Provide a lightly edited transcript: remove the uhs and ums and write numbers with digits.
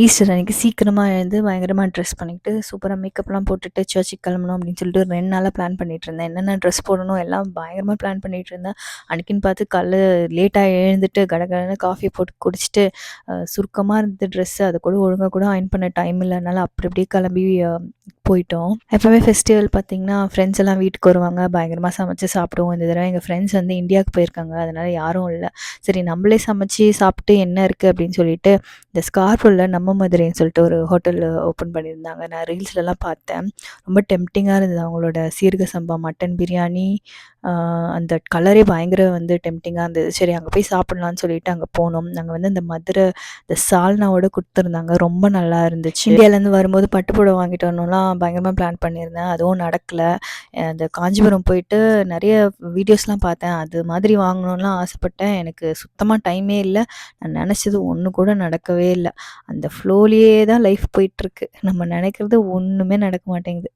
Easter அன்னைக்கு சீக்கிரமா எழுந்து பயங்கரமா ட்ரெஸ் பண்ணிக்கிட்டு, சூப்பரா மேக்கப்லாம் போட்டுட்டு சர்ச்சுக்கு கிளம்பணும் அப்படின்னு சொல்லிட்டு 2 நாளா பிளான் பண்ணிட்டுருந்தேன். என்னென்ன ட்ரெஸ் போடணும் எல்லாம் பயங்கரமா பிளான் பண்ணிட்டுருந்தேன். அன்னைக்குன்னு பார்த்து காலைல லேட்டா எழுந்துட்டு கடகடன்னு காஃபி போட்டு குடிச்சிட்டு, சுருக்கமா இருந்தது ட்ரெஸ்ஸு. அத கூட ஒழுங்கா கூட அயர்ன் பண்ண டைம் இல்ல. அதனால அப்படி அப்படியே கிளம்பி போயிட்டோம். எப்பவுமே ஃபெஸ்டிவல் பார்த்தீங்கன்னா, ஃப்ரெண்ட்ஸ் எல்லாம் வீட்டுக்கு வருவாங்க. பயங்கரமா சமைச்சு சாப்பிடுவோம். இந்த தடவ எங்க ஃப்ரெண்ட்ஸ் வந்து இந்தியாவுக்கு போயிருக்காங்க. அதனால யாரும் இல்ல. சரி நம்மளே சமைச்சு சாப்பிட்டு என்ன இருக்கு அப்படின்னு சொல்லிட்டு, இந்த ஸ்கார்ஃபுல்ல நம்ம மதுரைன்னு சொல்லிட்டு ஒரு ஹோட்டல் ஓப்பன் பண்ணியிருந்தாங்க. நான் ரீல்ஸ்லலாம் பார்த்தேன். ரொம்ப டெம்ப்டிங்கா இருந்தது. அவங்களோட சீரக சம்பா மட்டன் பிரியாணி, ஆ அந்த கலரே பயங்கர வந்து டெம்ப்டிங்கா இருந்தது. சரி அங்க போய் சாப்பிடலான்னு சொல்லிட்டு அங்க போனோம். அங்க வந்து இந்த மதுரை இந்த சால்னாவோட குடுத்துருந்தாங்க. ரொம்ப நல்லா இருந்துச்சு. இந்தியாலேருந்து வரும்போது பட்டு புடவ வாங்கிட்டு வரணும்லாம் பயங்கரமா பிளான் பண்ணியிருந்தேன். அதுவும் நடக்கல. அந்த காஞ்சிபுரம் போயிட்டு நெறைய வீடியோஸ்லாம் பார்த்தேன். அது மாதிரி வாங்கணும்லாம் ஆசைப்பட்டேன். எனக்கு சுத்தமா டைமே இல்ல. நான் நெனச்சது ஒண்ணு கூட நடக்கவே இல்ல. அந்த ஃப்ளோலயே தான் லைஃப் போயிட்டுருக்கு. நம்ம நெனைக்கிறது ஒண்ணுமே நடக்க மாட்டேங்குது.